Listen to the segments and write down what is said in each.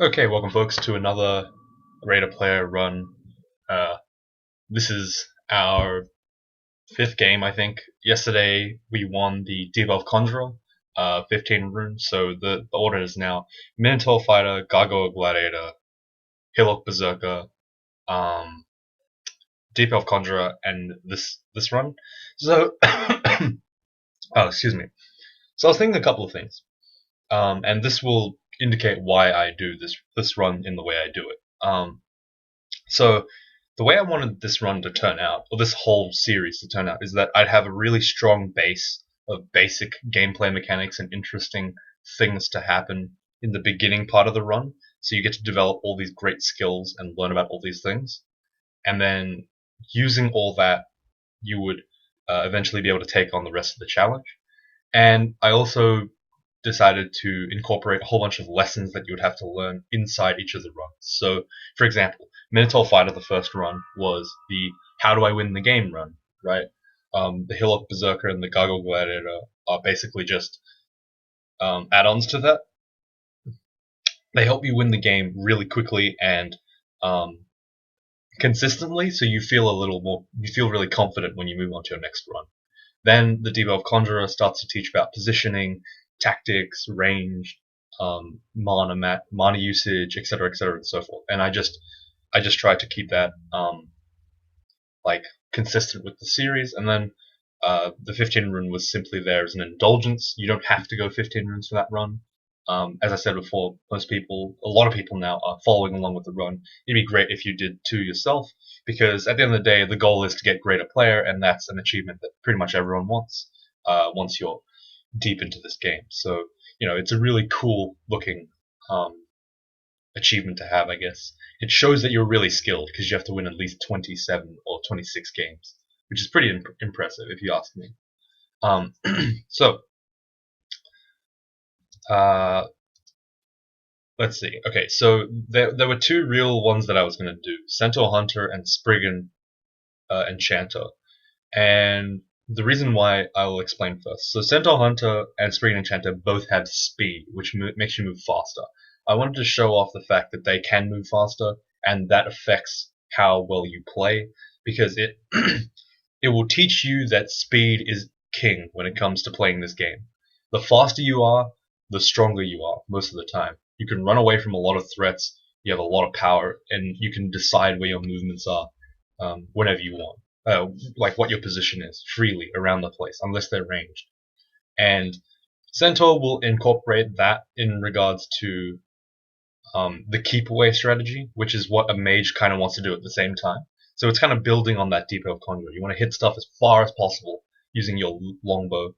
Okay, welcome folks to another Greaterplayer run. Uh, this is our fifth game, I think. Yesterday we won the Debuff Conjurer, 15 runes, so the order is now Minotaur Fighter, Gargoyle Gladiator, Hillock Berserker, um, Deep Elf Conjurer, and this run. So, oh, excuse me. So I was thinking a couple of things, and this will indicate why I do this run in the way I do it. So the way I wanted this run to turn out, or this whole series to turn out, is that I'd have a really strong base of basic gameplay mechanics and interesting things to happen in the beginning part of the run. So you get to develop all these great skills and learn about all these things. And then using all that, you would eventually be able to take on the rest of the challenge. And I also decided to incorporate a whole bunch of lessons that you would have to learn inside each of the runs. So, for example, Minotaur Fighter, the first run, was the how do I win the game run, right? The Hillock Berserker and the Gargoyle Gladiator are basically just add-ons to that. They help you win the game really quickly and um, consistently, so you feel you feel really confident when you move on to your next run. Then the Debuff Conjurer starts to teach about positioning, tactics, range, mana usage, etc., and so forth. And I just tried to keep that like consistent with the series. And then the 15 rune was simply there as an indulgence. You don't have to go 15 runes for that run. As I said before, a lot of people now are following along with the run. It'd be great if you did too yourself, because at the end of the day, the goal is to get Greaterplayer, and that's an achievement that pretty much everyone wants once you're deep into this game. So, it's a really cool looking achievement to have, I guess. It shows that you're really skilled because you have to win at least 27 or 26 games, which is pretty impressive if you ask me. Um, so, uh, let's see. Okay, so there were two real ones that I was going to do: Centaur Hunter and Spriggan Enchanter. And the reason why I will explain first. So Centaur Hunter and Spriggan Enchanter both have speed, which makes you move faster. I wanted to show off the fact that they can move faster, and that affects how well you play, because it it will teach you that speed is king when it comes to playing this game. The faster you are, the stronger you are most of the time. You can run away from a lot of threats, you have a lot of power, and you can decide where your movements are whenever you want. Like what your position is freely around the place, unless they're ranged. And Centaur will incorporate that in regards to the keep away strategy, which is what a mage kind of wants to do at the same time. So it's kind of building on that Deep Elf Conjurer. You want to hit stuff as far as possible using your longbow.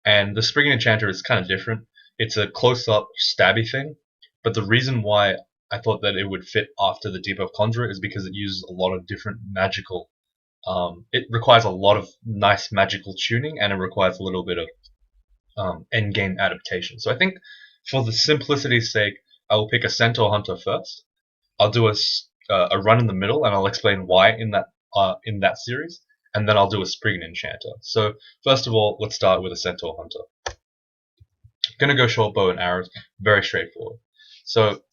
And the Spriggan Enchanter is kind of different. It's a close-up stabby thing, but the reason why I thought that it would fit after the Deep Elf Conjurer is because it uses a lot of different magical. It requires a lot of nice magical tuning, and it requires a little bit of end game adaptation. So I think, for the simplicity's sake, I will pick a Centaur Hunter first. I'll do a run in the middle, and I'll explain why in that series, and then I'll do a Spriggan Enchanter. So first of all, let's start with a Centaur Hunter. Gonna go short bow and arrows, very straightforward. So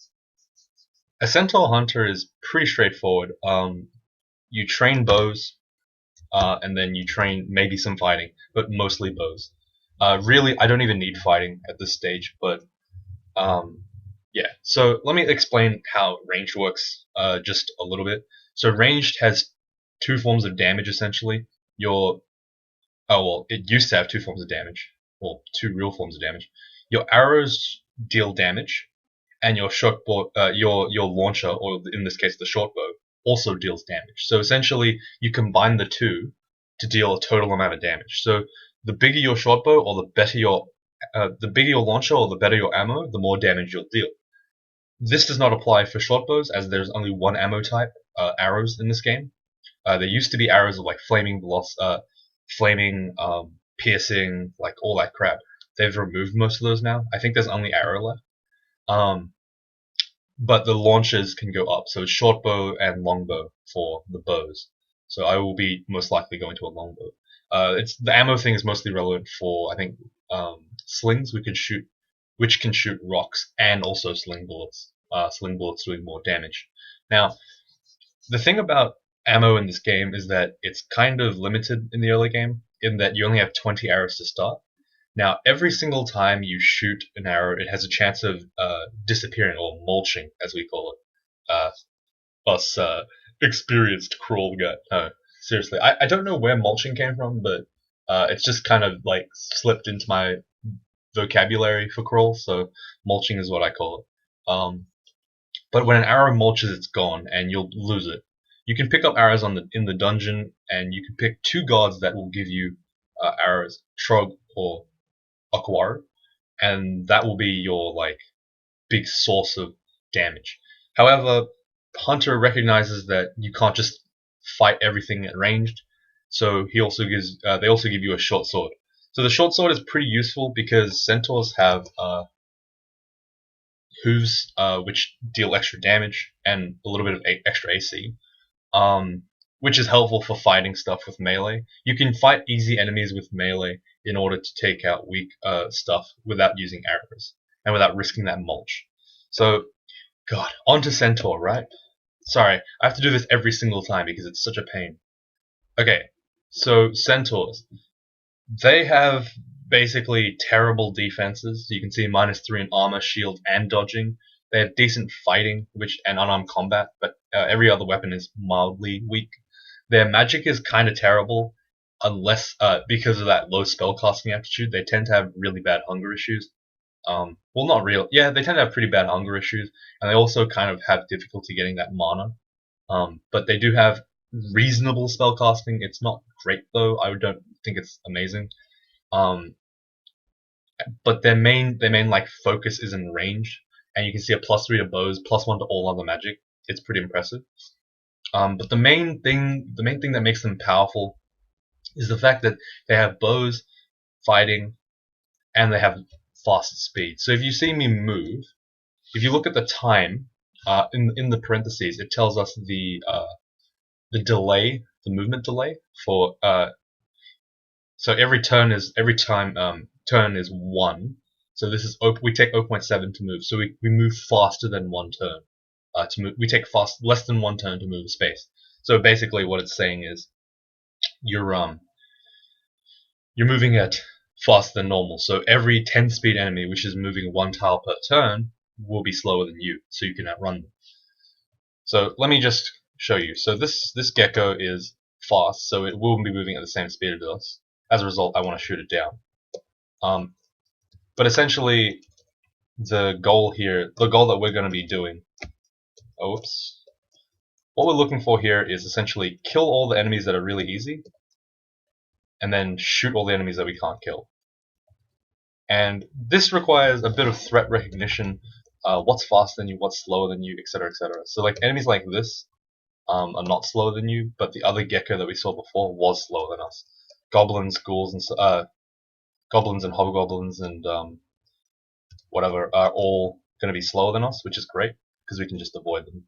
a Centaur Hunter is pretty straightforward. You train bows, and then you train maybe some fighting, but mostly bows. Really, I don't even need fighting at this stage, but yeah. So let me explain how ranged works just a little bit. So ranged has two forms of damage essentially. It used to have two forms of damage, well, two real forms of damage. Your arrows deal damage, and your your launcher, or in this case the short bow, also deals damage. So essentially, you combine the two to deal a total amount of damage. So the bigger your short bow, or the bigger your launcher, or the better your ammo, the more damage you'll deal. This does not apply for short bows, as there's only one ammo type, arrows, in this game. There used to be arrows of like flaming, piercing, like all that crap. They've removed most of those now. I think there's only arrow left. Um, but the launchers can go up. So it's short bow and longbow for the bows. So I will be most likely going to a longbow. It's the ammo thing is mostly relevant for, I think, slings which can shoot rocks and also sling bullets. sling bullets doing more damage. Now, the thing about ammo in this game is that it's kind of limited in the early game, in that you only have 20 arrows to start. Now, every single time you shoot an arrow, it has a chance of disappearing, or mulching, as we call it. Us experienced crawl guy. No, seriously, I don't know where mulching came from, but it's just kind of like slipped into my vocabulary for crawl, so mulching is what I call it. But when an arrow mulches, it's gone, and you'll lose it. You can pick up arrows in the dungeon, and you can pick 2 gods that will give you arrows, Trog or Aquaru, and that will be your like big source of damage. However, Hunter recognizes that you can't just fight everything at ranged, so he also gives they also give you a short sword. So the short sword is pretty useful because centaurs have hooves which deal extra damage and a little bit of extra AC, which is helpful for fighting stuff with melee. You can fight easy enemies with melee in order to take out weak stuff without using arrows and without risking that mulch. So, God, onto centaur, right? Sorry, I have to do this every single time because it's such a pain. Okay, so centaurs. They have basically terrible defenses. You can see -3 in armor, shield, and dodging. They have decent fighting, and unarmed combat, but every other weapon is mildly weak. Their magic is kind of terrible, unless because of that low spellcasting aptitude. They tend to have really bad hunger issues. Well, not real. Yeah, they tend to have pretty bad hunger issues, and they also kind of have difficulty getting that mana. But they do have reasonable spellcasting. It's not great though. I don't think it's amazing. But their main like focus is in range, and you can see a +3 to bows, +1 to all other magic. It's pretty impressive. But the main thing that makes them powerful is the fact that they have bows, fighting, and they have fast speed. So if you see me move, if you look at the time in the parentheses, it tells us the delay, the movement delay for so every turn is turn is 1. So this is we take 0.7 to move. So we move faster than 1 turn. To move, we take less than 1 turn to move a space. So basically, what it's saying is you're moving at faster than normal. So every 10 speed enemy, which is moving 1 tile per turn, will be slower than you, so you can outrun them. So let me just show you. So this gecko is fast, so it will be moving at the same speed as us. As a result, I want to shoot it down. But essentially, the goal that we're going to be doing, oops, what we're looking for here is essentially kill all the enemies that are really easy, and then shoot all the enemies that we can't kill. And this requires a bit of threat recognition, what's faster than you, what's slower than you, etc., etc. So like enemies like this are not slower than you, but the other gecko that we saw before was slower than us. Goblins, ghouls, and goblins and hobgoblins and whatever are all going to be slower than us, which is great because we can just avoid them.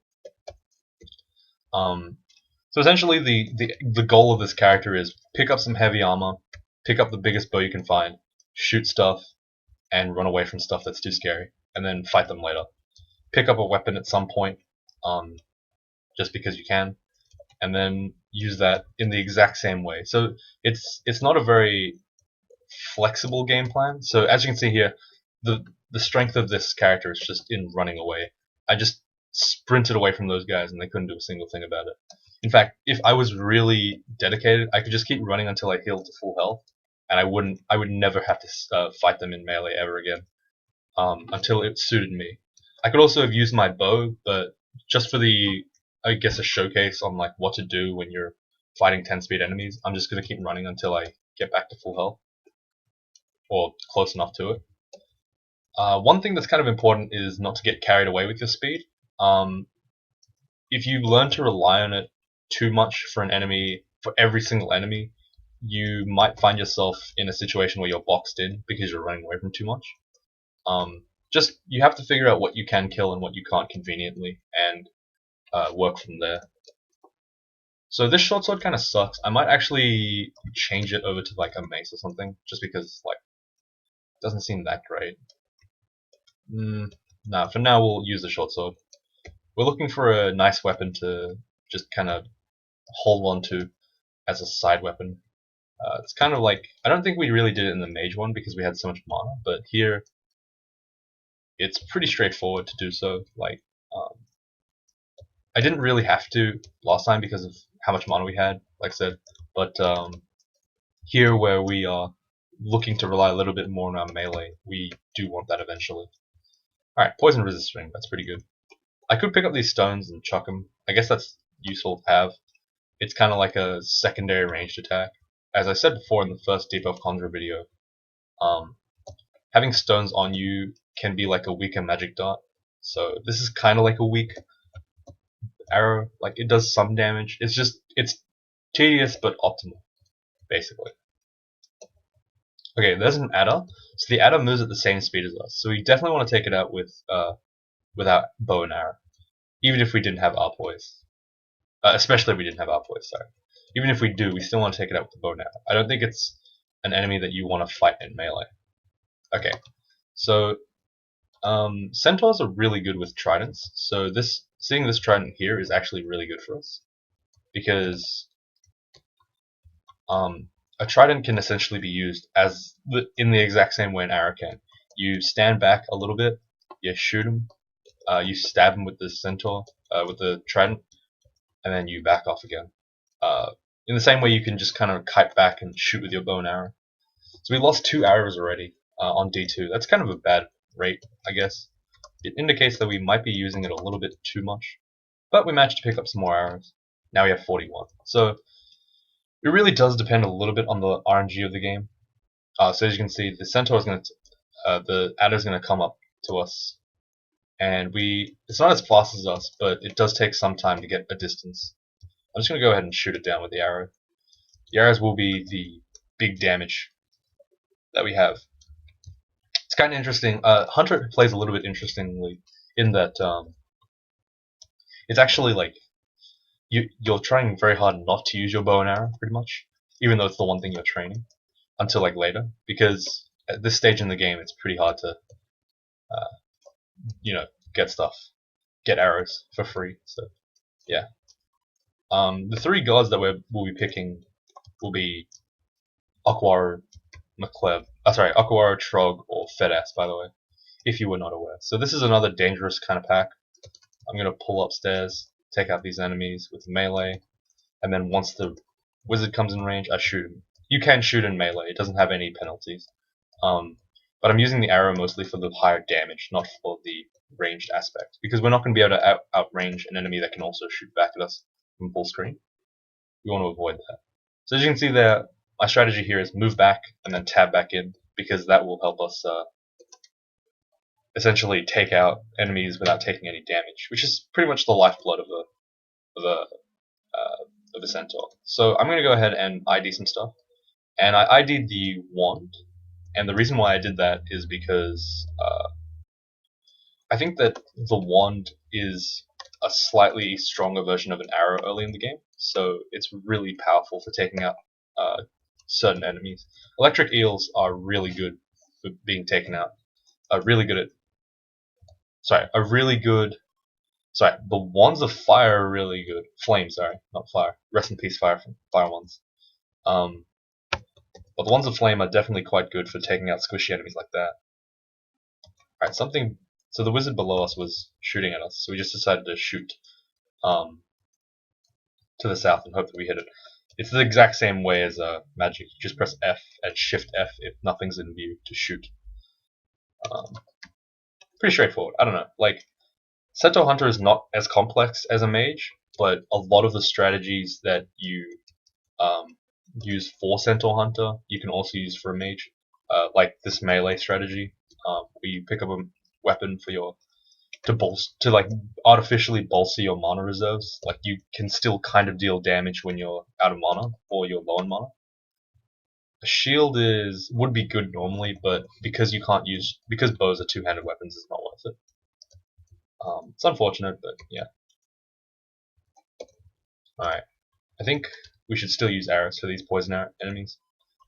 So essentially, the goal of this character is pick up some heavy armor, pick up the biggest bow you can find, shoot stuff, and run away from stuff that's too scary, and then fight them later. Pick up a weapon at some point, just because you can, and then use that in the exact same way. So it's not a very flexible game plan. So as you can see here, the strength of this character is just in running away. I just sprinted away from those guys and they couldn't do a single thing about it. In fact, if I was really dedicated, I could just keep running until I healed to full health, and I would never have to fight them in melee ever again, until it suited me. I could also have used my bow, but just for I guess a showcase on like what to do when you're fighting 10 speed enemies, I'm just gonna keep running until I get back to full health, or close enough to it. One thing that's kind of important is not to get carried away with your speed. If you learn to rely on it too much for every single enemy, you might find yourself in a situation where you're boxed in because you're running away from too much. You have to figure out what you can kill and what you can't conveniently, and work from there. So this short sword kind of sucks. I might actually change it over to like a mace or something, just because like it doesn't seem that great. Nah, for now we'll use the short sword. We're looking for a nice weapon to just kind of hold on to as a side weapon. It's kind of like, I don't think we really did it in the mage one because we had so much mana, but here it's pretty straightforward to do so. Like, um, I didn't really have to last time because of how much mana we had, like I said, but here where we are looking to rely a little bit more on our melee, we do want that eventually. Alright, poison resisting, that's pretty good. I could pick up these stones and chuck them. I guess that's useful to have. It's kind of like a secondary ranged attack. As I said before in the first Debuff Conjure video, um, having stones on you can be like a weaker magic dart. So this is kind of like a weak arrow. Like it does some damage. It's tedious but optimal, basically. Okay, there's an adder. So the adder moves at the same speed as us. So we definitely want to take it out with our bow and arrow, even if we didn't have our poise. Especially if we didn't have our poise. Sorry. Even if we do, we still want to take it out with the bow and arrow. I don't think it's an enemy that you want to fight in melee. Okay, so centaurs are really good with tridents. So seeing this trident here is actually really good for us because a trident can essentially be used in the exact same way an arrow can. You stand back a little bit, you shoot him, you stab him with the centaur, with the trident, and then you back off again. In the same way you can just kind of kite back and shoot with your bow and arrow. So we lost 2 arrows already on D2. That's kind of a bad rate, I guess. It indicates that we might be using it a little bit too much. But we managed to pick up some more arrows. Now we have 41. So it really does depend a little bit on the RNG of the game. So as you can see, the centaur is going to, the adder is going to come up to us, and it's not as fast as us, but it does take some time to get a distance. I'm just going to go ahead and shoot it down with the arrow. The arrows will be the big damage that we have. It's kind of interesting. Hunter plays a little bit interestingly in that it's actually like you're trying very hard not to use your bow and arrow, pretty much, even though it's the one thing you're training, until like later, because at this stage in the game, it's pretty hard to, get arrows for free. So, yeah. The 3 gods that we'll be picking will be Aquaru, Aquaru, Trog, or Fedas, by the way, if you were not aware. So this is another dangerous kind of pack. I'm going to pull upstairs, take out these enemies with melee, and then once the wizard comes in range, I shoot him. You can shoot in melee, it doesn't have any penalties. But I'm using the arrow mostly for the higher damage, not for the ranged aspect, because we're not going to be able to outrange an enemy that can also shoot back at us from full screen. We want to avoid that. So as you can see there, my strategy here is move back and then tab back in, because that will help us essentially take out enemies without taking any damage, which is pretty much the lifeblood of a centaur. So I'm going to go ahead and ID some stuff, and I ID'd the wand, and the reason why I did that is because I think that the wand is a slightly stronger version of an arrow early in the game, so it's really powerful for taking out certain enemies. Electric eels are really good for being taken out. The wands of fire are really good. Flame, sorry, not fire. Rest in peace, fire ones. But the ones of flame are definitely quite good for taking out squishy enemies like that. Alright, so the wizard below us was shooting at us, so we just decided to shoot to the south and hope that we hit it. It's the exact same way as magic. You just press F and Shift F if nothing's in view to shoot. Pretty straightforward. I don't know. Like, Centaur Hunter is not as complex as a mage, but a lot of the strategies that you use for Centaur Hunter, you can also use for a mage. Like this melee strategy, where you pick up a weapon for to like artificially bolster your mana reserves. Like you can still kind of deal damage when you're out of mana or you're low on mana. A shield would be good normally, but because bows are two-handed weapons, it's not worth it. It's unfortunate, but yeah. Alright. I think we should still use arrows for these poison enemies.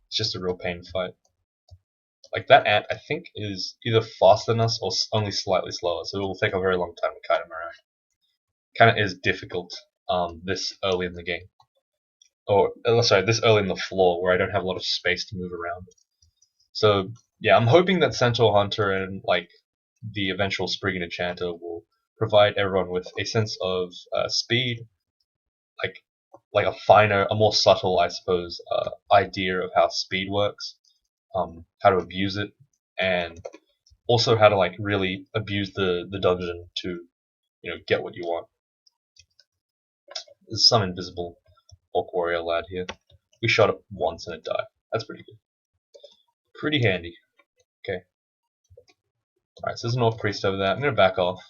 It's just a real pain to fight. Like that ant, I think, is either faster than us or only slightly slower, so it will take a very long time to kite him around. Kind of is difficult this early in the game, or sorry, this early in the floor where I don't have a lot of space to move around. So yeah, I'm hoping that Centaur Hunter and like the eventual Spriggan Enchanter will provide everyone with a sense of speed, like a finer, a more subtle, I suppose, idea of how speed works, how to abuse it, and also how to like really abuse the dungeon to get what you want. There's some invisible orc warrior lad here. We shot it once and it died. That's pretty good. Pretty handy. Okay. Alright, so there's an orc priest over there. I'm gonna back off.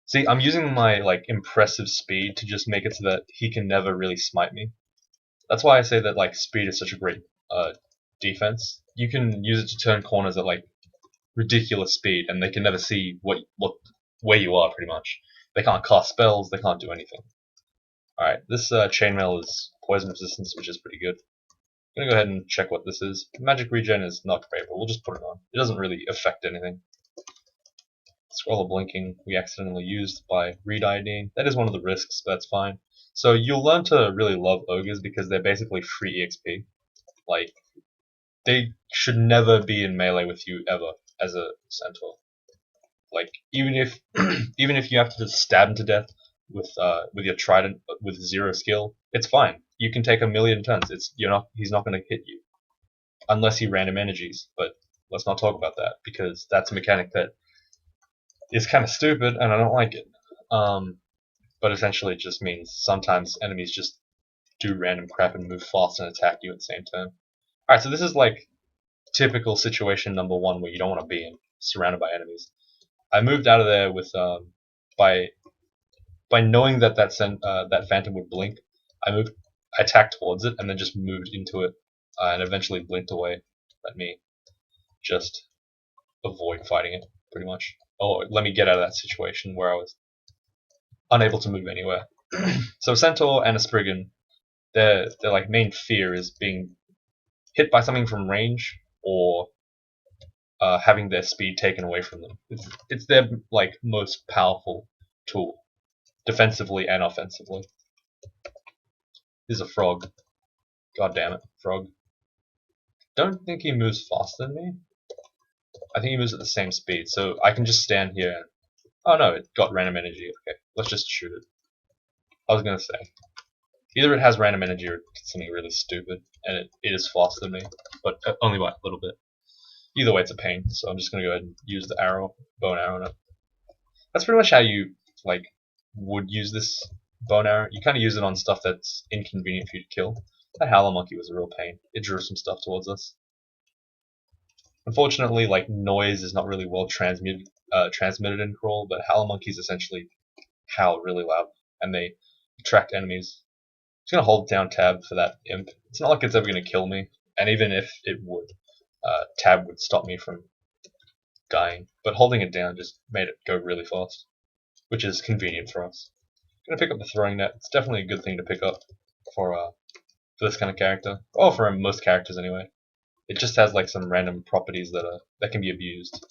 See, I'm using my like impressive speed to just make it so that he can never really smite me. That's why I say that like speed is such a great defense. You can use it to turn corners at like ridiculous speed, and they can never see what where you are pretty much. They can't cast spells. They can't do anything. All right, this chainmail is poison resistance, which is pretty good. I'm gonna go ahead and check what this is. Magic regen is not great, but we'll just put it on. It doesn't really affect anything. Scroll of blinking we accidentally used by re-dieting. That is one of the risks, but that's fine. So you'll learn to really love ogres because they're basically free EXP. Like, they should never be in melee with you ever as a centaur. Like, even if even if you have to just stab him to death with your trident with 0 skill, it's fine. You can take a million turns. He's not going to hit you unless he random energies. But let's not talk about that because that's a mechanic that is kind of stupid and I don't like it. But essentially, it just means sometimes enemies just do random crap and move fast and attack you at the same turn. Alright, so this is like typical situation number 1 where you don't want to be in, surrounded by enemies. I moved out of there with by knowing that that phantom would blink. I attacked towards it and then just moved into it and eventually blinked away. Let me just avoid fighting it, pretty much. Or let me get out of that situation where I was unable to move anywhere. So Centaur and a Spriggan, their like main fear is being hit by something from range or having their speed taken away from them. It's their like most powerful tool, defensively and offensively. Here's a frog. God damn it, frog. Don't think he moves faster than me. I think he moves at the same speed, so I can just stand here. And, oh no, it got random energy. Okay, let's just shoot it. I was gonna say, either it has random energy or it's something really stupid, and it is faster than me, but only by a little bit. Either way, it's a pain, so I'm just gonna go ahead and use the bow and arrow on it. That's pretty much how you like would use this bow and arrow. You kind of use it on stuff that's inconvenient for you to kill. That howler monkey was a real pain. It drew some stuff towards us. Unfortunately, like noise is not really well transmitted in crawl, but howler monkeys essentially howl really loud, and they attract enemies. I'm just gonna hold down tab for that imp. It's not like it's ever gonna kill me, and even if it would, tab would stop me from dying. But holding it down just made it go really fast, which is convenient for us. I'm gonna pick up the throwing net. It's definitely a good thing to pick up for this kind of character, or for most characters anyway. It just has like some random properties that can be abused.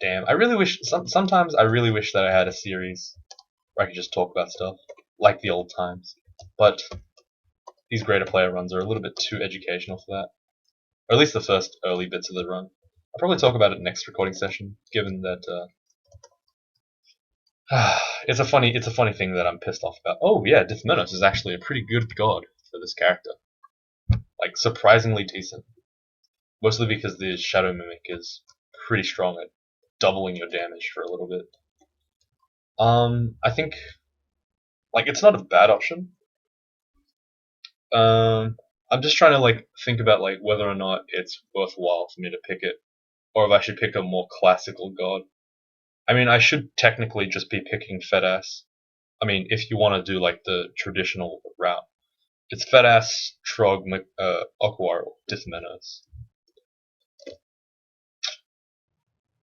Damn, I really wish. Sometimes I really wish that I had a series where I could just talk about stuff like the old times. But these Greaterplayer runs are a little bit too educational for that, or at least the first early bits of the run. I'll probably talk about it next recording session, given that it's a funny thing that I'm pissed off about. Oh yeah, Demise is actually a pretty good god for this character. Like surprisingly decent. Mostly because the Shadow Mimic is pretty strong at doubling your damage for a little bit. I think like it's not a bad option. I'm just trying to like think about like whether or not it's worthwhile for me to pick it, or if I should pick a more classical god. I mean, I should technically just be picking Fedass. I mean, if you want to do like the traditional route, it's Fedass, Trog, Aquarl, Dithmenos.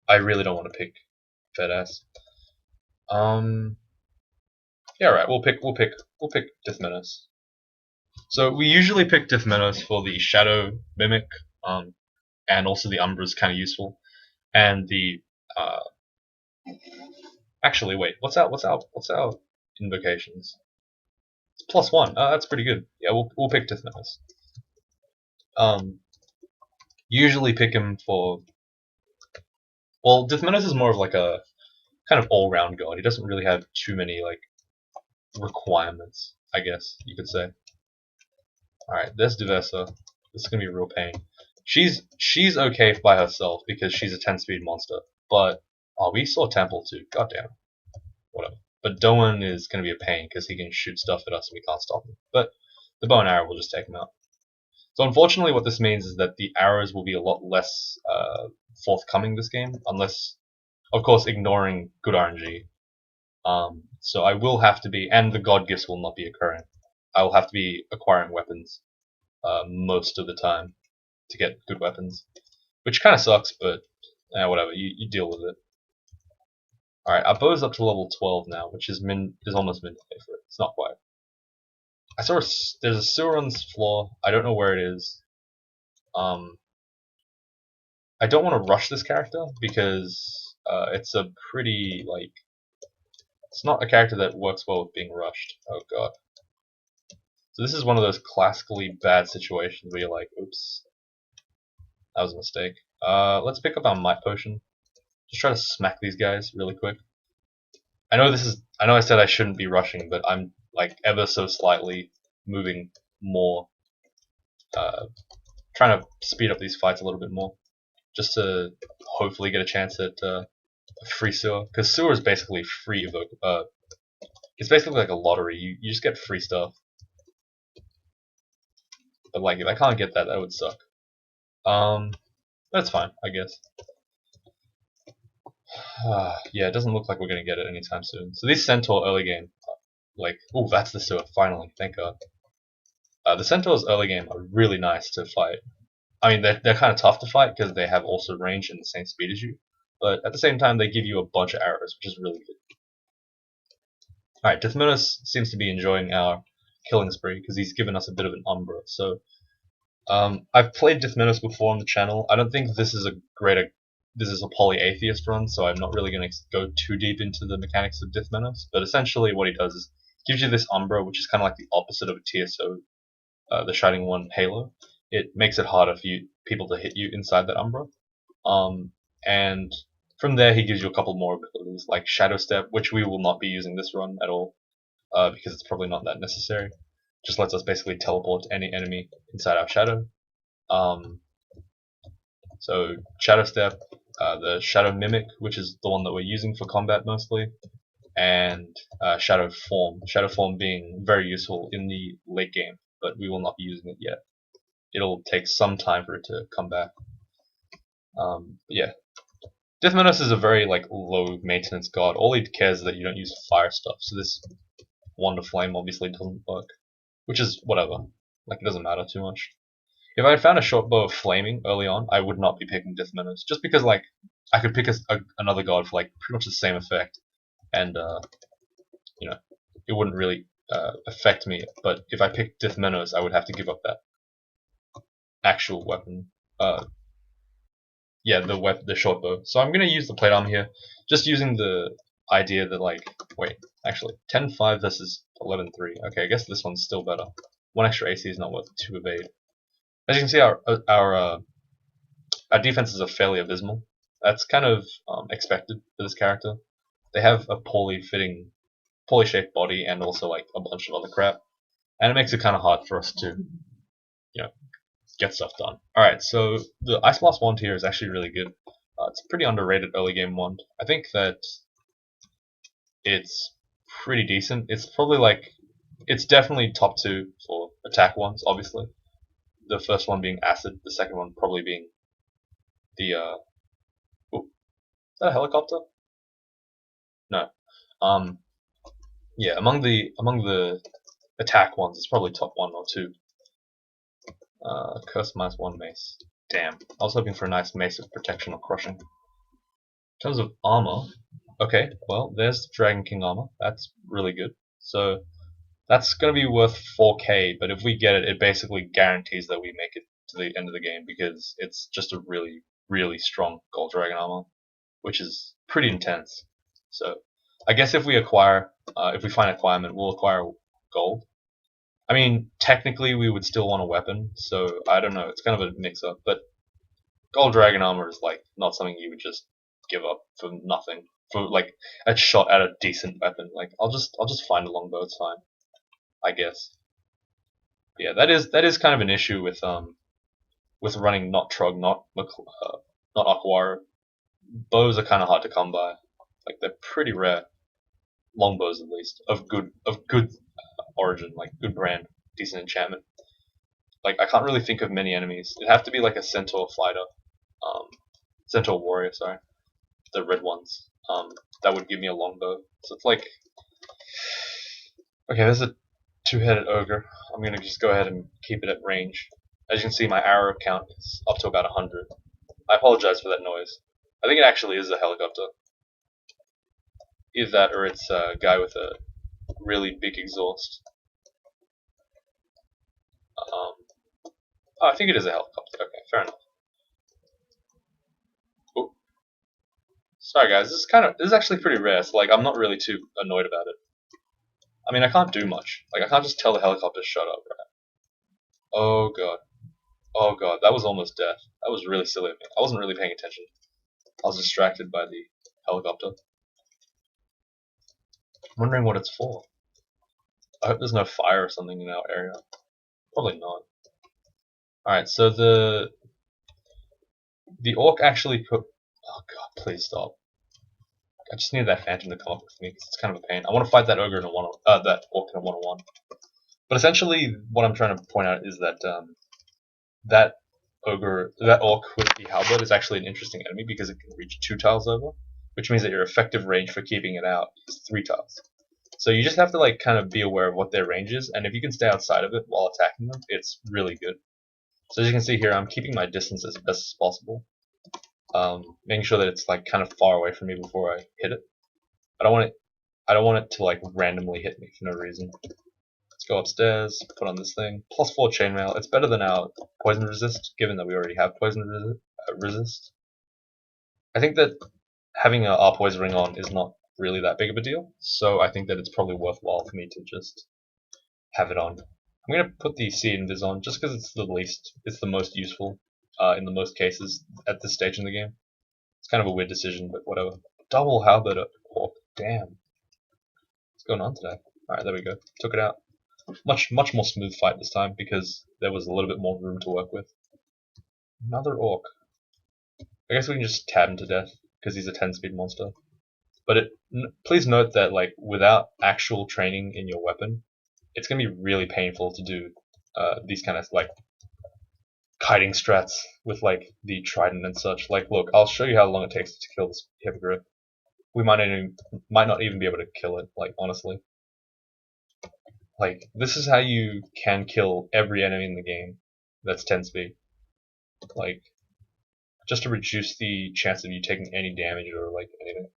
I really don't want to pick Fedass. Yeah, right. We'll pick Dithmenos. So we usually pick Demise for the Shadow Mimic, and also the Umbra is kind of useful. And the actually, wait, what's our invocations? It's +1. That's pretty good. Yeah, we'll pick Demise. Usually pick him for, well, Demise is more of like a kind of all-round god. He doesn't really have too many like requirements, I guess you could say. Alright, there's Diversa. This is gonna be a real pain. She's okay by herself because she's a 10-speed monster. But oh, we saw Temple too. God damn. Whatever. But Doan is gonna be a pain because he can shoot stuff at us and we can't stop him. But the bow and arrow will just take him out. So unfortunately, what this means is that the arrows will be a lot less forthcoming this game, unless, of course, ignoring good RNG. So I will have to be, and the god gifts will not be occurring. I will have to be acquiring weapons most of the time to get good weapons, which kind of sucks, but whatever. You deal with it. All right, our bow's up to level 12 now, which is almost midway for it. It's not quite. I saw there's a sewer on this floor. I don't know where it is. I don't want to rush this character because it's a pretty like it's not a character that works well with being rushed. Oh god. So this is one of those classically bad situations where you're like, oops, that was a mistake. Let's pick up our might potion. Just try to smack these guys really quick. I know I said I shouldn't be rushing, but I'm like ever so slightly moving more, trying to speed up these fights a little bit more, just to hopefully get a chance at free sewer, because sewer is basically free evoke. It's basically like a lottery. You just get free stuff. But like if I can't get that, that would suck. That's fine, I guess. Yeah, it doesn't look like we're gonna get it anytime soon. So these Centaur early game, like, oh, that's the sewer. Finally, thank God. The Centaurs early game are really nice to fight. I mean, they're kind of tough to fight because they have also range and the same speed as you. But at the same time, they give you a bunch of arrows, which is really good. Alright, Demise seems to be enjoying our killing spree because he's given us a bit of an Umbra. So I've played Demise before on the channel. I don't think this is a poly-atheist run, so I'm not really going to go too deep into the mechanics of Demise. But essentially, what he does is gives you this Umbra, which is kind of like the opposite of a TSO, the Shining One Halo. It makes it harder for people to hit you inside that Umbra. And from there, he gives you a couple more abilities, like Shadow Step, which we will not be using this run at all, because it's probably not that necessary. Just lets us basically teleport to any enemy inside our shadow. So Shadow Step, the Shadow Mimic, which is the one that we're using for combat mostly, and Shadow Form. Shadow Form being very useful in the late game, but we will not be using it yet. It'll take some time for it to come back. Yeah. Demise is a very like low maintenance god. All he cares is that you don't use fire stuff. So this Wand of Flame obviously doesn't work, which is whatever. Like it doesn't matter too much. If I had found a short bow of flaming early on, I would not be picking Demise, just because like I could pick another god for like pretty much the same effect, and you know, it wouldn't really affect me. But if I picked Demise, I would have to give up that actual weapon. Yeah, the short bow. So I'm gonna use the plate armor here, just using the idea that like, wait, actually, 10-5 versus 11-3. Okay, I guess this one's still better. One extra AC is not worth 2 evade. As you can see, our defenses are fairly abysmal. That's kind of expected for this character. They have a poorly shaped body and also like a bunch of other crap, and it makes it kind of hard for us to, you know, get stuff done. Alright, so the Ice Blast wand here is actually really good. It's a pretty underrated early game wand. I think that it's pretty decent. It's probably like, it's definitely top 2 for attack wands, obviously. The first one being Acid, the second one probably being the, is that a helicopter? No. Yeah, among the attack ones, it's probably top 1 or 2. Curse -1 mace. Damn. I was hoping for a nice mace of protection or crushing. In terms of armor, okay, well, there's Dragon King armor. That's really good. So, That's going to be worth 4k, but if we get it, it basically guarantees that we make it to the end of the game because it's just a really, really strong gold dragon armor, which is pretty intense. So I guess if we acquire, if we find acquirement, we'll acquire gold. I mean, technically we would still want a weapon, so I don't know. It's kind of a mix-up, but gold dragon armor is like not something you would just give up for nothing. For like a shot at a decent weapon, like I'll just find a longbow. It's fine, I guess. Yeah, that is kind of an issue with running not Trog, not Aquara. Bows are kind of hard to come by. Like they're pretty rare. Longbows at least of good origin, like good brand, decent enchantment. Like I can't really think of many enemies. It'd have to be like a centaur fighter, um, centaur warrior, sorry, the red ones. That would give me a longbow. So it's like, okay, there's a two-headed ogre. I'm gonna just go ahead and keep it at range. As you can see, my arrow count is up to about 100. I apologize for that noise. I think it actually is a helicopter. Either that or it's a guy with a really big exhaust. Oh, I think it is a helicopter. Okay, fair enough. Oh, sorry guys, this is actually pretty rare. So like, I'm not really too annoyed about it. I mean, I can't do much. Like, I can't just tell the helicopter to shut up, right? Oh god. Oh god, that was almost death. That was really silly of me. I wasn't really paying attention. I was distracted by the helicopter. I'm wondering what it's for. I hope there's no fire or something in our area. Probably not. Alright, so the orc actually put... Oh god, please stop. I just need that phantom to come up with me because it's kind of a pain. I want to fight that ogre in a that orc in a 1-on-1. But essentially, what I'm trying to point out is that that orc with the halberd is actually an interesting enemy because it can reach 2 tiles over, which means that your effective range for keeping it out is 3 tiles. So you just have to like kind of be aware of what their range is, and if you can stay outside of it while attacking them, it's really good. So as you can see here, I'm keeping my distance as best as possible, making sure that it's like kind of far away from me before I hit it. I don't want it to like randomly hit me for no reason. Let's go upstairs, put on this thing. +4 chainmail. It's better than our poison resist, given that we already have poison resist. I think that having our poison ring on is not really that big of a deal, so I think that it's probably worthwhile for me to just have it on. I'm gonna put the C invis on just because it's the most useful in the most cases at this stage in the game. It's kind of a weird decision, but whatever. Double halberd orc, damn. What's going on today? Alright, there we go. Took it out. Much more smooth fight this time because there was a little bit more room to work with. Another orc. I guess we can just tab him to death because he's a 10-speed monster. But please note that like without actual training in your weapon, it's gonna be really painful to do these kind of like kiting strats with like the trident and such. Like, look, I'll show you how long it takes to kill this hippogriff. We might not even be able to kill it. Like honestly, like this is how you can kill every enemy in the game that's 10 speed. Like just to reduce the chance of you taking any damage or like anything.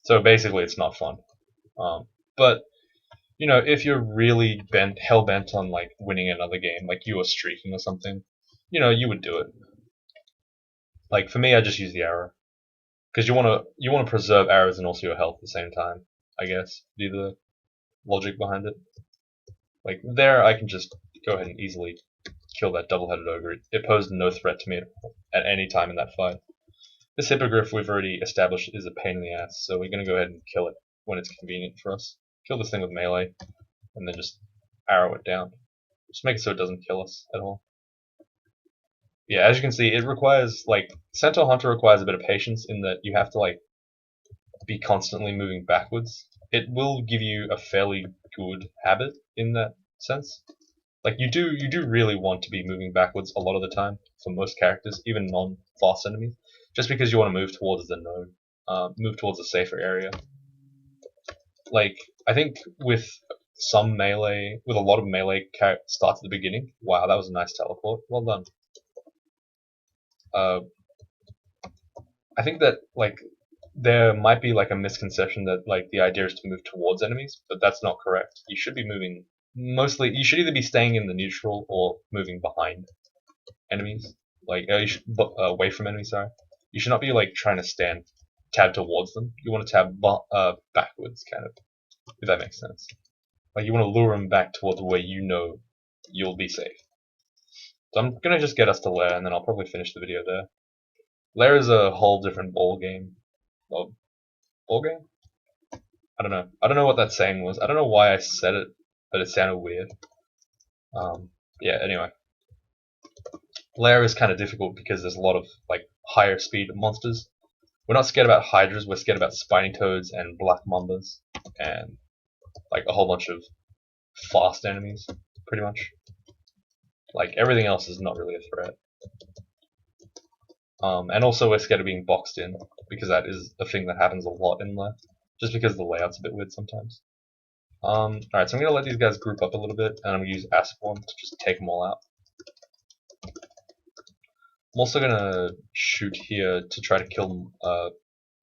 So basically, it's not fun. But you know, if you're really hell bent on like winning another game, like you were streaking or something, you know, you would do it. Like for me, I just use the arrow because you want to preserve arrows and also your health at the same time. I guess be the logic behind it. Like there, I can just go ahead and easily kill that double-headed ogre. It posed no threat to me at any time in that fight. This hippogriff we've already established is a pain in the ass, so we're gonna go ahead and kill it when it's convenient for us. Kill this thing with melee, and then just arrow it down. Just make it so it doesn't kill us at all. Yeah, as you can see, it requires, like, Centaur Hunter requires a bit of patience in that you have to, like, be constantly moving backwards. It will give you a fairly good habit in that sense. Like, you do really want to be moving backwards a lot of the time for most characters, even non-fast enemies, just because you want to move towards the node, move towards a safer area. Like, I think with a lot of melee starts at the beginning. Wow, that was a nice teleport. Well done. I think that like there might be like a misconception that like the idea is to move towards enemies, but that's not correct. You should be moving mostly. You should either be staying in the neutral or moving behind enemies, like you should, away from enemies. Sorry, you should not be like trying to tab towards them. You want to tab backwards, kind of, if that makes sense. Like you want to lure them back towards where you know you'll be safe. So I'm gonna just get us to Lair, and then I'll probably finish the video there. Lair is a whole different ball game. Well, ball game? I don't know. I don't know what that saying was. I don't know why I said it, but it sounded weird. Yeah. Anyway, Lair is kind of difficult because there's a lot of like higher speed monsters. We're not scared about hydras. We're scared about spiny toads and black mambas and like a whole bunch of fast enemies, pretty much. Like everything else is not really a threat. And also we're scared of being boxed in, because that is a thing that happens a lot in there, just because the layout's a bit weird sometimes. Alright, so I'm going to let these guys group up a little bit, and I'm going to use Acid One to just take them all out. I'm also going to shoot here to try to kill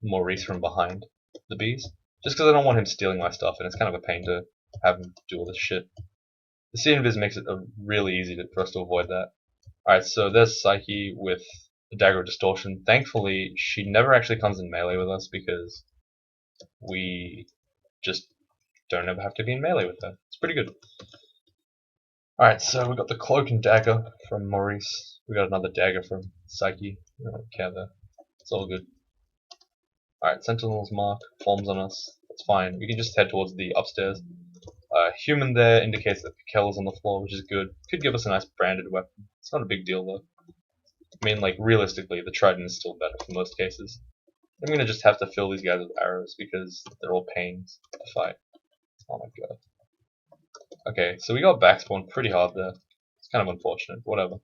Maurice from behind the bees, just because I don't want him stealing my stuff, and it's kind of a pain to have him do all this shit. The C-Invis makes it really easy for us to avoid that. Alright, so there's CeHu with the Dagger of Distortion. Thankfully, she never actually comes in melee with us because we just don't ever have to be in melee with her. It's pretty good. Alright, so we got the Cloak and Dagger from Maurice. We got another dagger from CeHu. We don't care there. It's all good. Alright, Sentinel's Mark forms on us. That's fine. We can just head towards the upstairs. Human there indicates that Pikel is on the floor, which is good. Could give us a nice branded weapon. It's not a big deal though. I mean, like, realistically, the Trident is still better for most cases. I'm gonna just have to fill these guys with arrows because they're all pains to fight. Oh my god. Okay, so we got backspawned pretty hard there. It's kind of unfortunate, but whatever.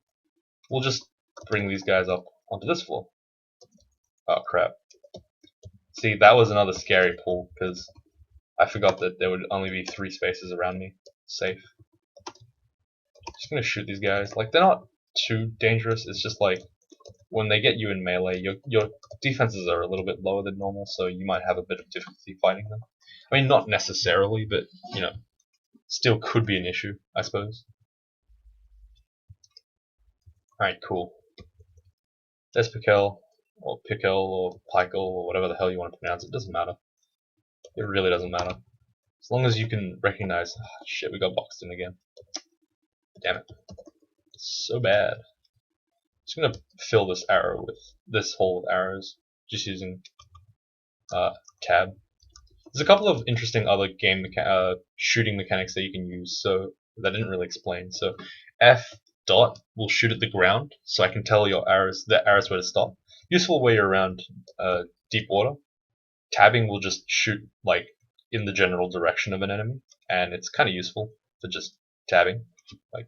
We'll just bring these guys up onto this floor. Oh crap. See, that was another scary pull, because I forgot that there would only be 3 spaces around me. Safe. Just gonna shoot these guys. Like, they're not too dangerous, it's just like, when they get you in melee, your defenses are a little bit lower than normal, so you might have a bit of difficulty fighting them. I mean, not necessarily, but, you know, still could be an issue, I suppose. Alright, cool. There's Pikel, or Pikel, or whatever the hell you want to pronounce it, doesn't matter. It really doesn't matter. As long as you can recognize, oh, shit, we got boxed in again. Damn it. So bad. Just gonna fill this arrow with this hole with arrows, just using tab. There's a couple of interesting other shooting mechanics that you can use, so that I didn't really explain. So F dot will shoot at the ground, so I can tell the arrows where to stop. Useful where you're around deep water. Tabbing will just shoot like in the general direction of an enemy, and it's kind of useful for just tabbing. Like,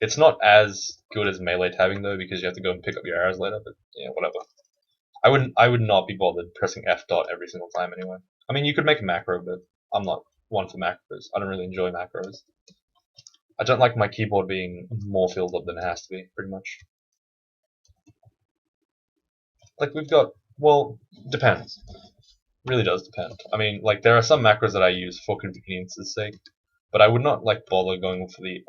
it's not as good as melee tabbing though, because you have to go and pick up your arrows later. But yeah, whatever. I would not be bothered pressing F dot every single time anyway. I mean, you could make a macro, but I'm not one for macros. I don't really enjoy macros. I don't like my keyboard being more filled up than it has to be, pretty much. Like, we've got, well, depends. Really does depend. I mean, like, there are some macros that I use for convenience's sake, but I would not like bother going for the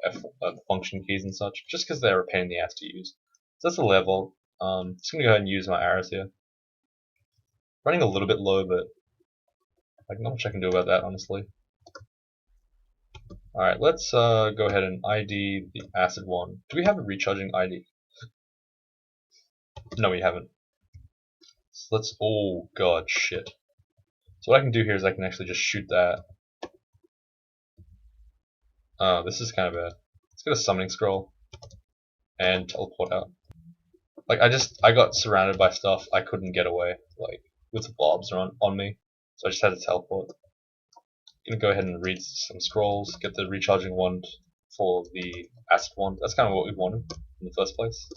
function keys and such, just because they're a pain in the ass to use. So that's the level. Just gonna go ahead and use my arrows here. Running a little bit low, but like not much I can do about that, honestly. Alright, let's go ahead and ID the acid one. Do we have a recharging ID? No, we haven't. So let's, oh god, shit. So what I can do here is I can actually just shoot that. This is kind of bad. Let's get a summoning scroll and teleport out. Like, I got surrounded by stuff, I couldn't get away, like, with the blobs on me, so I just had to teleport. Gonna go ahead and read some scrolls, get the recharging wand for the acid wand. That's kind of what we wanted in the first place.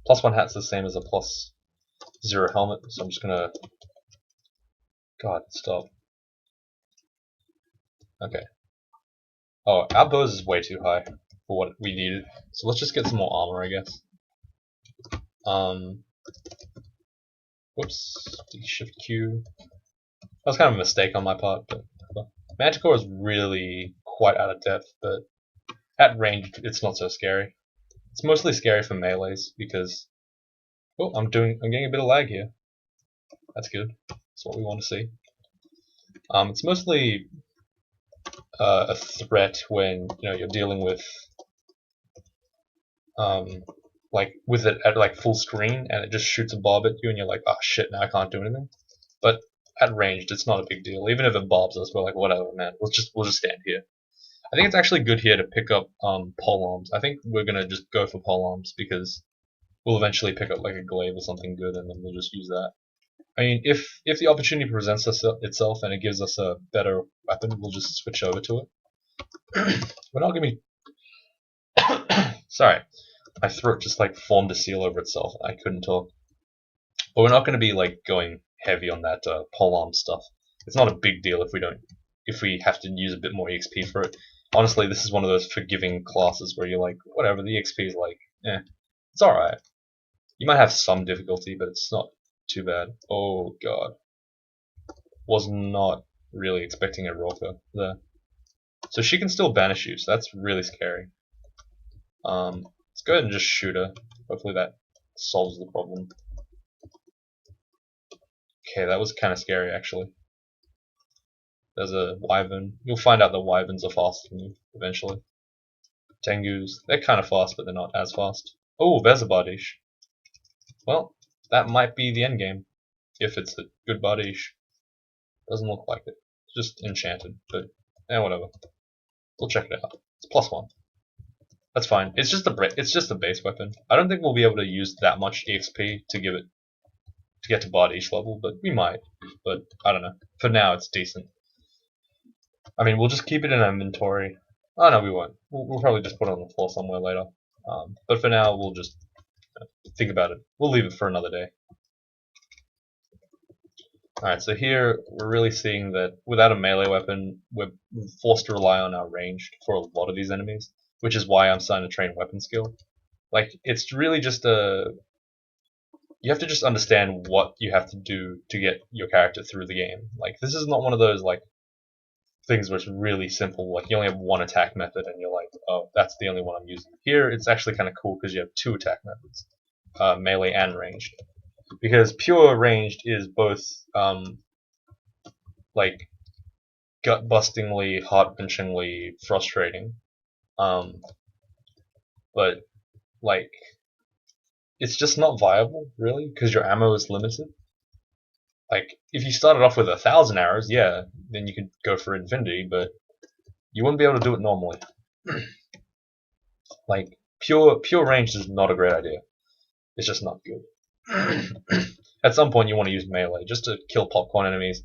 +1 hat's the same as a +0 helmet, so I'm just gonna... God, stop. Okay. Oh, our bows is way too high for what we needed, so let's just get some more armor, I guess. Whoops, Shift Q. That was kind of a mistake on my part, but Manticore is really quite out of depth, but at range it's not so scary. It's mostly scary for melees because I'm getting a bit of lag here. That's good. That's what we want to see. It's mostly a threat when you're dealing with like with it at like full screen and it just shoots a bob at you and you're like, oh shit, now I can't do anything. But at ranged, it's not a big deal. Even if it bobs us, we're like, whatever, man. We'll just stand here. I think it's actually good here to pick up pole arms. I think we're gonna just go for pole arms because we'll eventually pick up like a glaive or something good, and then we'll just use that. I mean, if the opportunity presents itself and it gives us a better weapon, we'll just switch over to it. We're not gonna be. Sorry, my throat just like formed a seal over itself. I couldn't talk. But we're not going to be like going heavy on that polearm stuff. It's not a big deal if we have to use a bit more EXP for it. Honestly, this is one of those forgiving classes where you're like, whatever, the EXP is like, it's alright. You might have some difficulty, but it's not too bad. Oh god. Was not really expecting a Roka there. So she can still banish you, so that's really scary. Let's go ahead and just shoot her. Hopefully that solves the problem. Okay, that was kind of scary actually. There's a wyvern. You'll find out that wyverns are faster than you eventually. Tengus, they're kind of fast, but they're not as fast. Oh, there's a Bardiche. Well, that might be the end game, if it's a good Bardiche. Doesn't look like it. It's just enchanted, but whatever. We'll check it out. It's +1. That's fine. It's just a base weapon. I don't think we'll be able to use that much EXP to get to Bardiche level, but we might. But I don't know. For now, it's decent. I mean, we'll just keep it in our inventory. Oh no, we won't. We'll probably just put it on the floor somewhere later. But for now, we'll just think about it. We'll leave it for another day. Alright, so here we're really seeing that without a melee weapon, we're forced to rely on our ranged for a lot of these enemies, which is why I'm starting to train weapon skill. Like, it's really just you have to just understand what you have to do to get your character through the game. Like, this is not one of those, like, things where it's really simple, like you only have one attack method and you're like, oh, that's the only one I'm using. Here it's actually kind of cool because you have two attack methods, melee and ranged. Because pure ranged is both like gut-bustingly, heart-wrenchingly frustrating, but like it's just not viable really because your ammo is limited. Like, if you started off with 1,000 arrows, yeah, then you could go for infinity, but you wouldn't be able to do it normally. Like, pure range is not a great idea. It's just not good. At some point, you want to use melee just to kill popcorn enemies,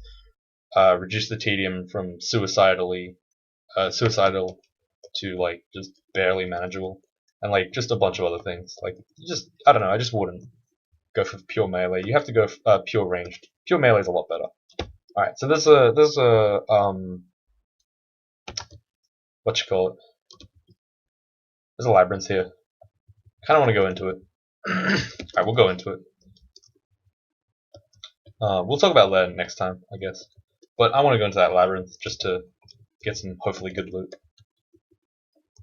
reduce the tedium from suicidal to like just barely manageable, and like just a bunch of other things. Like, I don't know. I just wouldn't go for pure melee. You have to go pure ranged. Pure melee is a lot better. All right, so there's a what you call it? There's a labyrinth here. Kind of want to go into it. Alright, we'll go into it. We'll talk about that next time, I guess. But I want to go into that labyrinth just to get some hopefully good loot.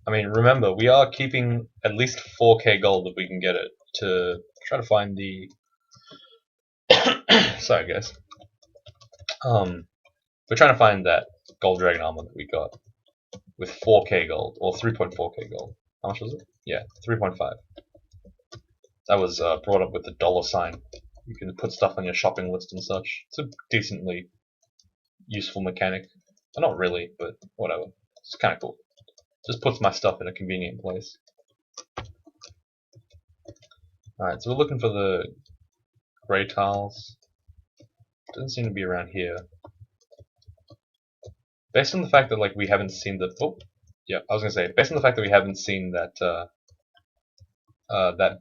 I mean, remember, we are keeping at least 4k gold if we can get it to try to find the... Sorry, guys. We're trying to find that gold dragon armor that we got with 4k gold, or 3.4k gold. How much was it? Yeah, 3.5. That was brought up with the $sign. You can put stuff on your shopping list and such. It's a decently useful mechanic. Well, not really, but whatever. It's kind of cool. Just puts my stuff in a convenient place. Alright, so we're looking for the grey tiles. Doesn't seem to be around here. Based on the fact that like we haven't seen the I was gonna say, based on the fact that we haven't seen that that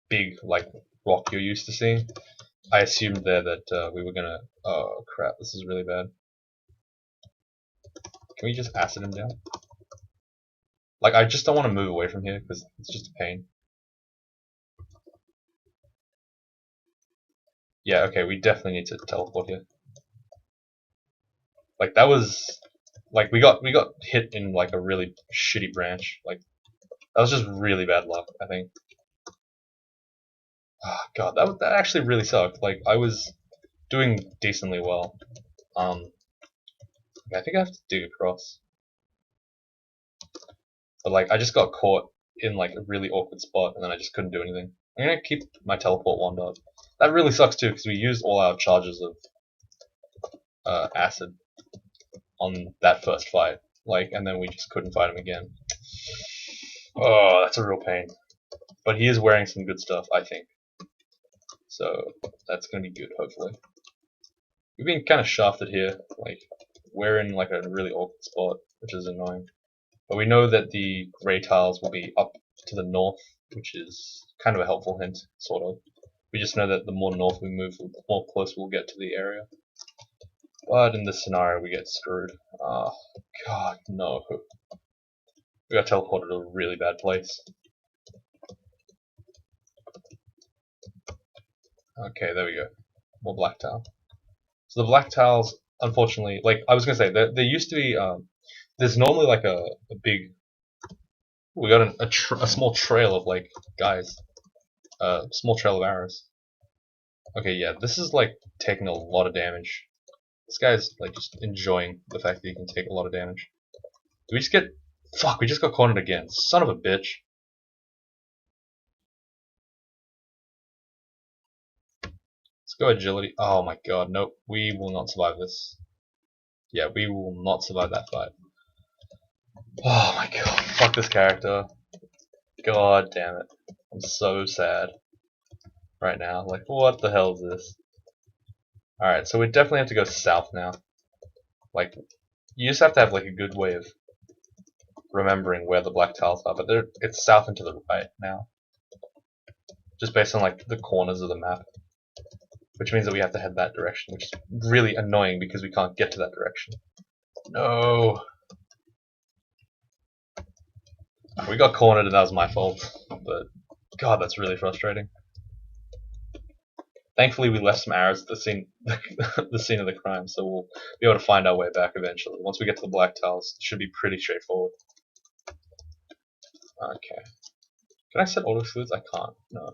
big like rock you're used to seeing, I assumed there that we were gonna. Oh crap! This is really bad. Can we just acid him down? Like, I just don't want to move away from here because it's just a pain. Yeah, okay, we definitely need to teleport here. Like that was like we got hit in like a really shitty branch. Like that was just really bad luck, I think. Oh, God, that actually really sucked. Like I was doing decently well. I think I have to dig across. But like I just got caught in like a really awkward spot and then I just couldn't do anything. I'm gonna keep my teleport wand up. That really sucks too because we used all our charges of acid on that first fight. Like and then we just couldn't fight him again. Oh, that's a real pain. But he is wearing some good stuff, I think. So that's gonna be good, hopefully. We've been kind of shafted here. Like we're in like a really awkward spot, which is annoying. But we know that the grey tiles will be up to the north, which is kind of a helpful hint, sort of. We just know that the more north we move, the more close we'll get to the area. But in this scenario, we get screwed. Oh, God, no. We got teleported to a really bad place. Okay, there we go. More black tile. So the black tiles, unfortunately, like I was gonna say, there used to be, there's normally like a big, we got a small trail of like guys, small trail of arrows. Okay, yeah, this is like taking a lot of damage. This guy's like just enjoying the fact that he can take a lot of damage. Do we just get, fuck, we just got cornered again. Son of a bitch. Let's go agility. Oh my god, nope, we will not survive this. Yeah, we will not survive that fight. Oh my god, fuck this character. God damn it. I'm so sad right now. Like, what the hell is this? Alright, so we definitely have to go south now. Like, you just have to have like a good way of remembering where the black tiles are, but it's south and to the right now. Just based on like the corners of the map. Which means that we have to head that direction, which is really annoying because we can't get to that direction. No! We got cornered and that was my fault, but god, that's really frustrating. Thankfully, we left some arrows at the scene, the scene of the crime, so we'll be able to find our way back eventually. Once we get to the black tiles, it should be pretty straightforward. Okay. Can I set auto excludes? I can't. No.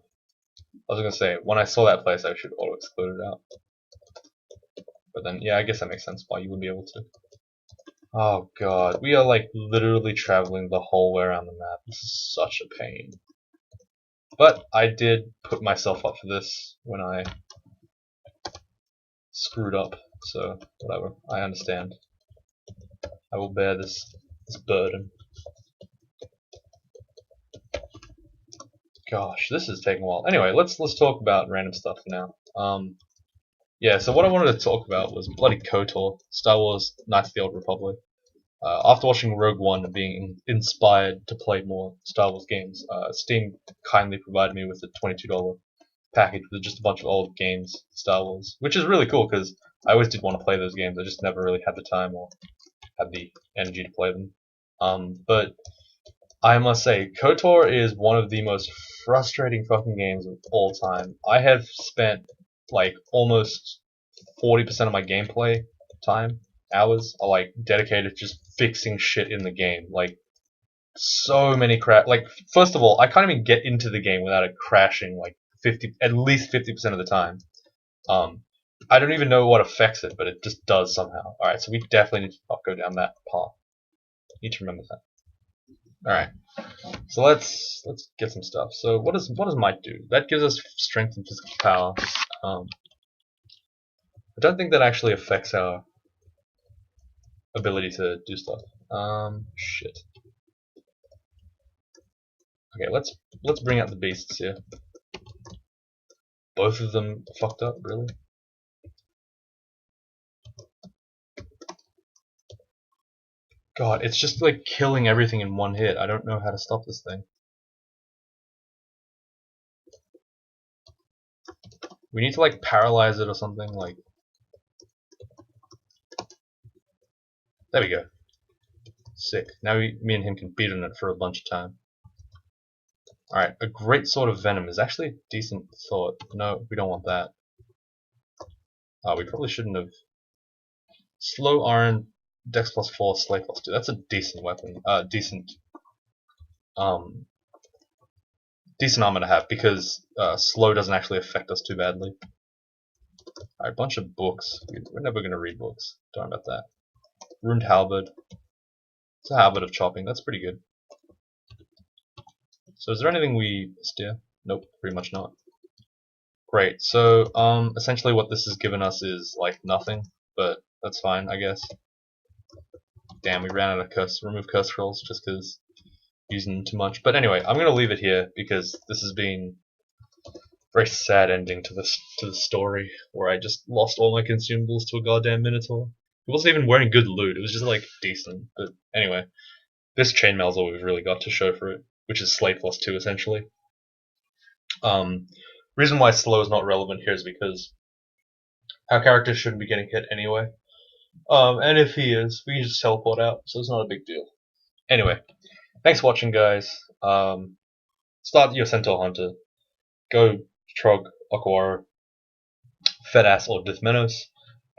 I was gonna say, when I saw that place, I should auto exclude it out. But then, yeah, I guess that makes sense why you wouldn't be able to. Oh god, we are like literally traveling the whole way around the map. This is such a pain. But I did put myself up for this when I screwed up, so whatever. I understand. I will bear this burden. Gosh, this is taking a while. Anyway, let's talk about random stuff now. Yeah, so what I wanted to talk about was bloody KOTOR, Star Wars Knights of the Old Republic. After watching Rogue One and being inspired to play more Star Wars games, Steam kindly provided me with a $22 package with just a bunch of old games, Star Wars, which is really cool because I always did want to play those games. I just never really had the time or had the energy to play them. But I must say, KOTOR is one of the most frustrating fucking games of all time. I have spent like almost 40% of my gameplay time, hours, are like dedicated to just fixing shit in the game. Like so many like first of all, I can't even get into the game without it crashing like at least 50% of the time. I don't even know what affects it, but it just does somehow. Alright, so we definitely need to not go down that path. Need to remember that. Alright. So let's get some stuff. So what does might do? That gives us strength and physical power. I don't think that actually affects our ability to do stuff. Shit. Okay, let's bring out the beasts here. Both of them fucked up, really? God, it's just like killing everything in one hit. I don't know how to stop this thing. We need to like paralyze it or something, like. There we go. Sick. Now me and him can beat on it for a bunch of time. Alright, a great sword of venom is actually a decent thought. No, we don't want that. We probably shouldn't have. Slow Iron, Dex +4, Slay +2. That's a decent weapon. Um, decent armor to have because slow doesn't actually affect us too badly. Alright, bunch of books. We're never gonna read books. Don't worry about that. Ruined Halberd. It's a halberd of chopping. That's pretty good. So is there anything we steer? Nope, pretty much not. Great. So essentially what this has given us is like nothing, but that's fine, I guess. Damn, we ran out of remove curse scrolls just because using them too much. But anyway, I'm gonna leave it here because this has been a very sad ending to the story where I just lost all my consumables to a goddamn minotaur. He wasn't even wearing good loot. It was just like decent. But anyway, this chainmail's all we've really got to show for it, which is Slate +2 essentially. Reason why slow is not relevant here is because our character shouldn't be getting hit anyway. And if he is, we can just teleport out, so it's not a big deal. Anyway, thanks for watching, guys. Start your Centaur Hunter. Go Trog, Aquara, Fedass, or Dithmenos,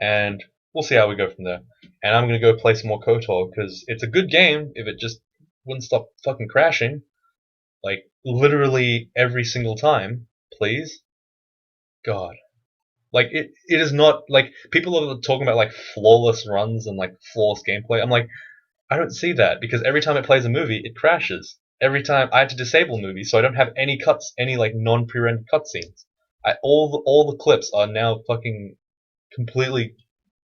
and we'll see how we go from there. And I'm gonna go play some more KOTOR, because it's a good game if it just wouldn't stop fucking crashing. Like, literally every single time, please. God. Like, it is not, like, people are talking about, like, flawless runs and, like, flawless gameplay. I'm like, I don't see that, because every time it plays a movie, it crashes. Every time I have to disable movies, so I don't have any like, non-pre-rendered cutscenes. All the clips are now fucking completely,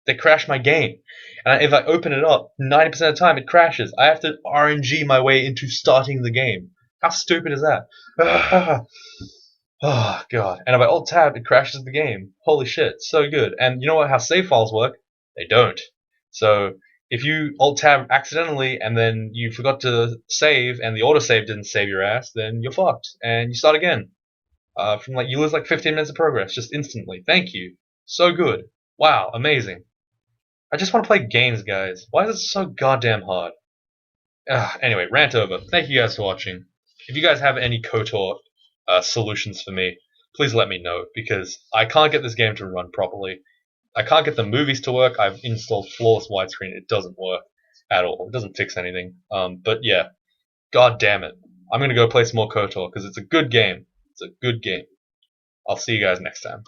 they crash my game. And if I open it up, 90% of the time it crashes. I have to RNG my way into starting the game. How stupid is that? Oh god. And if I alt tab, it crashes the game. Holy shit, so good. And you know what? How save files work? They don't. So if you alt tab accidentally and then you forgot to save and the autosave didn't save your ass, then you're fucked and you start again. From like you lose like 15 minutes of progress just instantly. Thank you. So good. Wow, amazing. I just want to play games, guys. Why is it so goddamn hard? Anyway, rant over. Thank you guys for watching. If you guys have any KOTOR solutions for me, please let me know, because I can't get this game to run properly. I can't get the movies to work. I've installed flawless widescreen. It doesn't work at all. It doesn't fix anything. But yeah, god damn it. I'm going to go play some more KOTOR, because it's a good game. It's a good game. I'll see you guys next time.